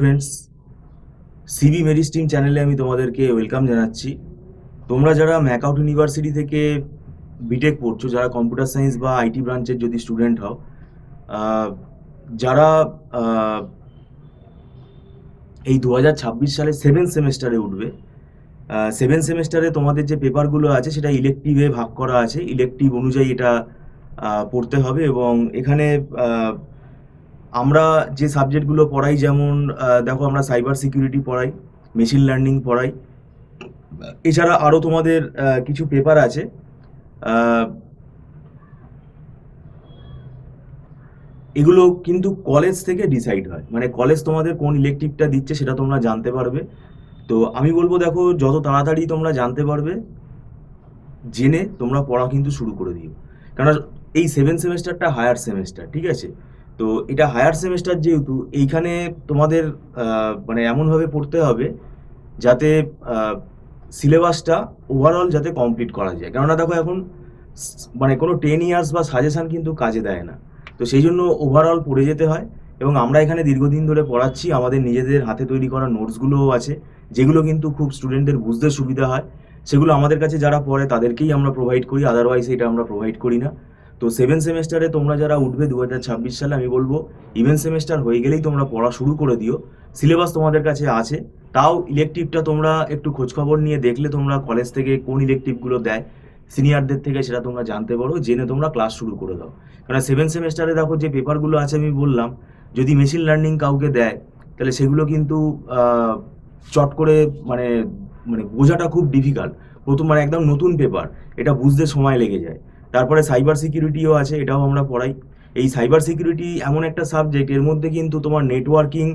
Friends, CB মেরিস্টিম চ্যানেলে আমি তোমাদেরকে ওয়েলকাম জানাচ্ছি। তোমরা যারা ম্যাকআউট ইউনিভার্সিটি থেকে বিটেক পড়ছো, যারা কম্পিউটার সায়েন্স বা আইটি ব্রাঞ্চের যদি স্টুডেন্ট হও, যারা এই 2026 সালে 7 সেমেস্টারে উঠবে, 7 সেমেস্টারে তোমাদের যে পেপারগুলো আছে সেটা ইলেকটিভে ভাগ করা আছে। ইলেকটিভ অনুযায়ী এটা পড়তে হবে এবং এখানে আমরা যে সাবজেক্টগুলো পড়াই, যেমন দেখো আমরা সাইবার সিকিউরিটি পড়াই, মেশিন লার্নিং পড়াই, এছাড়া আরও তোমাদের কিছু পেপার আছে। এগুলো কিন্তু কলেজ থেকে ডিসাইড হয়, মানে কলেজ তোমাদের কোন ইলেকটিভটা দিচ্ছে সেটা তোমরা জানতে পারবে। তো আমি বলবো, দেখো, যত তাড়াতাড়ি তোমরা জানতে পারবে জেনে তোমরা পড়া কিন্তু শুরু করে দিও, কেননা এই 7 সেমেস্টারটা হায়ার সেমেস্টার, ঠিক আছে? তো এটা হায়ার সেমেস্টার যেহেতু, এইখানে তোমাদের মানে এমনভাবে পড়তে হবে যাতে সিলেবাসটা ওভারঅল যাতে কমপ্লিট করা যায়। কেননা দেখো, এখন মানে কোনো 10 ইয়ার্স বা সাজেশান কিন্তু কাজে দেয় না। তো সেই জন্য ওভারঅল পড়ে যেতে হয়। এবং আমরা এখানে দীর্ঘদিন ধরে পড়াচ্ছি, আমাদের নিজেদের হাতে তৈরি করা নোটসগুলোও আছে, যেগুলো কিন্তু খুব স্টুডেন্টদের বুঝতে সুবিধা হয়। সেগুলো আমাদের কাছে যারা পড়ে তাদেরকেই আমরা প্রোভাইড করি, আদারওয়াইজ এটা আমরা প্রোভাইড করি না। তো 7 সেমেস্টারে তোমরা যারা উঠবে 2026 সালে, আমি বলবো ইভেন সেমেস্টার হয়ে গেলেই তোমরা পড়া শুরু করে দিও। সিলেবাস তোমাদের কাছে আছে, তাও ইলেকটিভটা তোমরা একটু খোঁজখবর নিয়ে দেখলে তোমরা কলেজ থেকে কোন ইলেকটিভগুলো দেয় সিনিয়রদের থেকে সেটা তোমরা জানতে পারো, জেনে তোমরা ক্লাস শুরু করে দাও। কারণ 7 সেমেস্টারে দেখো যে পেপারগুলো আছে, আমি বললাম, যদি মেশিন লার্নিং কাউকে দেয় তাহলে সেগুলো কিন্তু চট করে মানে মানে বোঝাটা খুব ডিফিকাল্ট। প্রথম মানে একদম নতুন পেপার, এটা বুঝতে সময় লেগে যায়। তারপরে সাইবার সিকিউরিটিও আছে, এটাও আমরা পড়াই। এই সাইবার সিকিউরিটি এমন একটা সাবজেক্ট, এর মধ্যে কিন্তু তোমার নেটওয়ার্কিং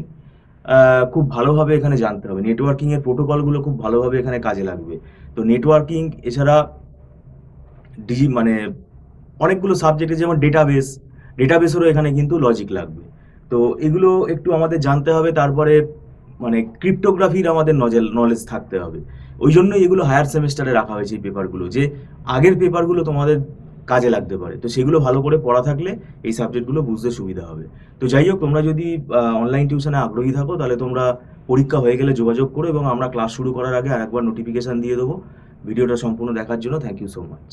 খুব ভালোভাবে এখানে জানতে হবে, নেটওয়ার্কিংয়ের প্রোটোকলগুলো খুব ভালোভাবে এখানে কাজে লাগবে। তো নেটওয়ার্কিং এছাড়া মানে অনেকগুলো সাবজেক্টে, যেমন ডেটাবেসেরও এখানে কিন্তু লজিক লাগবে। তো এগুলো একটু আমাদের জানতে হবে। তারপরে মানে ক্রিপ্টোগ্রাফির আমাদের নলেজ থাকতে হবে। ওই জন্যই এগুলো হায়ার সেমেস্টারে রাখা হয়েছে, এই পেপারগুলো, যে আগের পেপারগুলো তোমাদের কাজে লাগতে পারে। তো সেগুলো ভালো করে পড়া থাকলে এই সাবজেক্টগুলো বুঝতে সুবিধা হবে। তো যাই হোক, তোমরা যদি অনলাইন টিউশনে আগ্রহী থাকো তাহলে তোমরা পরীক্ষা হয়ে গেলে যোগাযোগ করো, এবং আমরা ক্লাস শুরু করার আগে আরেকবার নোটিফিকেশান দিয়ে দেবো। ভিডিওটা সম্পূর্ণ দেখার জন্য থ্যাংক ইউ সো মাচ।